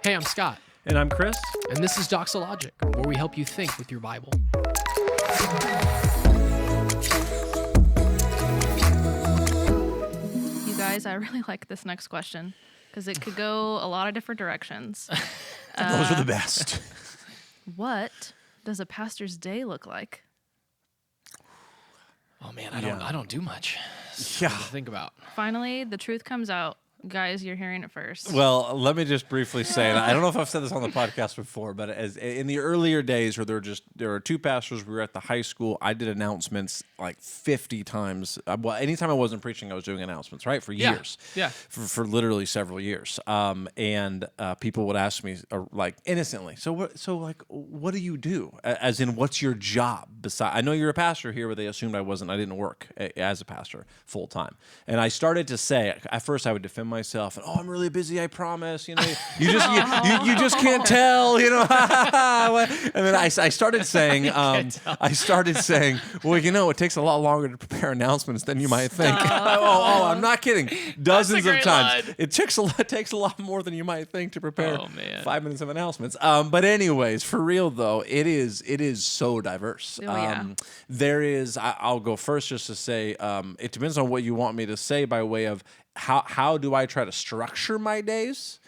Hey, I'm Scott, And I'm Chris. and this is Doxalogic, where we help you think with your Bible. You guys, I really like this next question because it could go a lot of different directions. Those are the best. What does a pastor's day look like? Oh man, I don't do much. Yeah. To think about. Finally, the truth comes out. Guys, you're hearing it first. Well, let me just briefly say, and I don't know if I've said this on the podcast before, but as in the earlier days where there were two pastors, we were at the high school. I did announcements like 50 times. Well, anytime I wasn't preaching, I was doing announcements, right? For years. Yeah. For literally several years. And people would ask me like innocently, what do you do? As in, what's your job? Besides, I know you're a pastor here, but they assumed I wasn't. I didn't work as a pastor full time. And I started to say, at first I would defend myself, and I'm really busy, I promise. You know, you just can't tell. You know, and then I started saying, well, you know, it takes a lot longer to prepare announcements than you might think. I'm not kidding. Dozens of times. Line. It takes a lot more than you might think to prepare Oh, man. 5 minutes of announcements. But anyways, for real though, it is so diverse. Oh, yeah. There is. I'll go first just to say it depends on what you want me to say by way of how do I try to structure my days.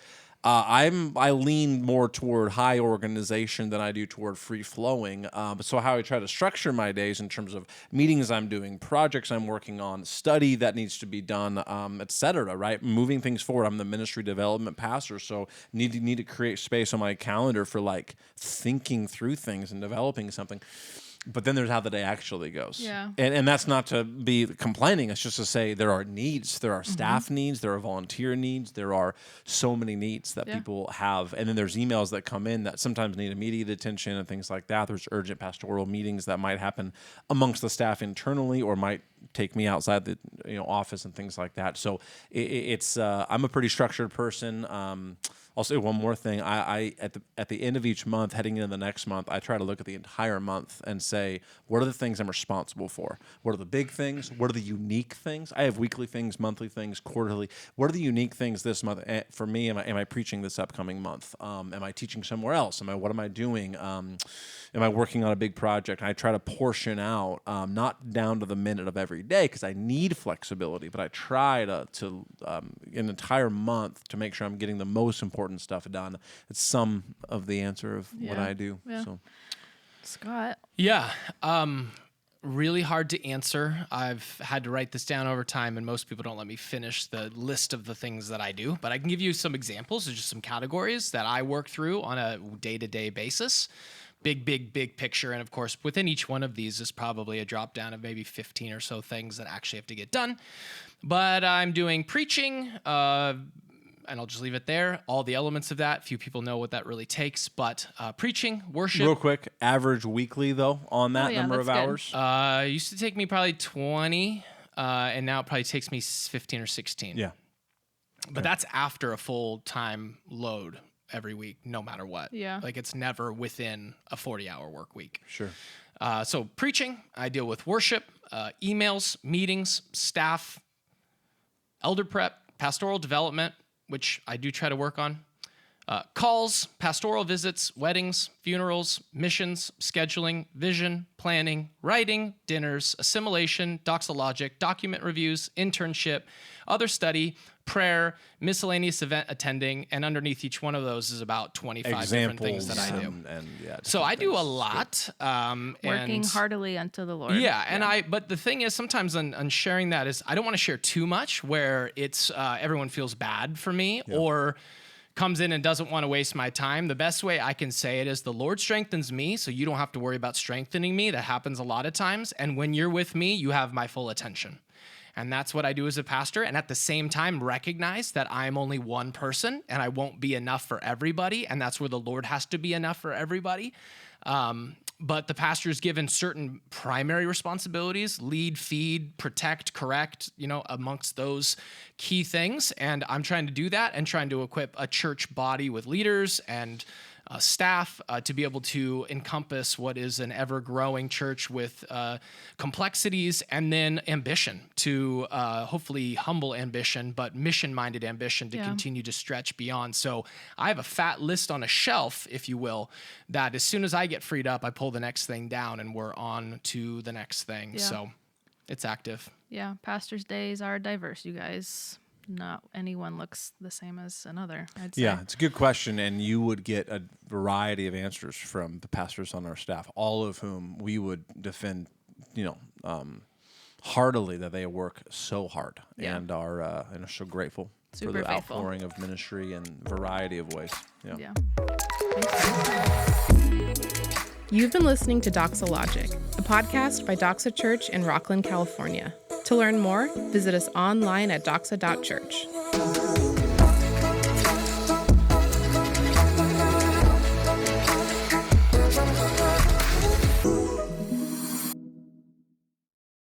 I lean more toward high organization than I do toward free flowing. So how I try to structure my days in terms of meetings I'm doing, projects I'm working on, study that needs to be done, etc. Right, moving things forward. I'm the ministry development pastor, so need to create space on my calendar for like thinking through things and developing something. But then there's how the day actually goes. Yeah. And that's not to be complaining. It's just to say there are needs. There are staff needs. There are volunteer needs. There are so many needs that people have. And then there's emails that come in that sometimes need immediate attention and things like that. There's urgent pastoral meetings that might happen amongst the staff internally or might take me outside the office and things like that. So it's I'm a pretty structured person. I'll say one more thing. I at the end of each month, heading into the next month, I try to look at the entire month and say, what are the things I'm responsible for? What are the big things? What are the unique things? I have weekly things, monthly things, quarterly. What are the unique things this month for me? Am I preaching this upcoming month? Am I teaching somewhere else? What am I doing? Am I working on a big project? And I try to portion out, not down to the minute of every day because I need flexibility, but I try to an entire month to make sure I'm getting the most important stuff done. It's some of the answer of what I do. Yeah. So, Scott. Yeah. Really hard to answer. I've had to write this down over time, and most people don't let me finish the list of the things that I do. But I can give you some examples of just some categories that I work through on a day-to-day basis. Big picture. And of course, within each one of these is probably a drop down of maybe 15 or so things that actually have to get done. But I'm doing preaching, and I'll just leave it there. All the elements of that. Few people know what that really takes, but preaching, worship. real quick, average weekly though on that number of that's good. hours. Used to take me probably 20, and now it probably takes me 15 or 16. Yeah. But that's after a full-time load every week, no matter what. Yeah. Like it's never within a 40-hour work week. Sure. So preaching, I deal with worship, emails, meetings, staff, elder prep, pastoral development, which I do try to work on, calls, pastoral visits, weddings, funerals, missions, scheduling, vision, planning, writing, dinners, assimilation, doxalogic, document reviews, internship, other study, prayer, miscellaneous event attending, and underneath each one of those is about 25 different things that I do. So I do a lot. Working heartily unto the Lord. Yeah, and but the thing is, sometimes on sharing that is I don't want to share too much where it's everyone feels bad for me or comes in and doesn't want to waste my time. The best way I can say it is the Lord strengthens me, so you don't have to worry about strengthening me. That happens a lot of times. And when you're with me, you have my full attention. And that's what I do as a pastor. And at the same time, recognize that I'm only one person and I won't be enough for everybody. And that's where the Lord has to be enough for everybody. But the pastor is given certain primary responsibilities: lead, feed, protect, correct, amongst those key things. And I'm trying to do that and trying to equip a church body with leaders and staff, to be able to encompass what is an ever-growing church with complexities, and then ambition to hopefully humble ambition, but mission-minded ambition to continue to stretch beyond. So I have a fat list on a shelf, if you will, that as soon as I get freed up, I pull the next thing down and we're on to the next thing. So it's active. Yeah, pastors' days are diverse, you guys. Not anyone looks the same as another, I'd say. Yeah, it's a good question, and you would get a variety of answers from the pastors on our staff, all of whom we would defend, heartily that they work so hard and are so grateful Super for the faithful. outpouring of ministry in a variety of ways. Yeah. You've been listening to Doxalogic, a podcast by Doxa Church in Rockland, California. To learn more, visit us online at doxa.church.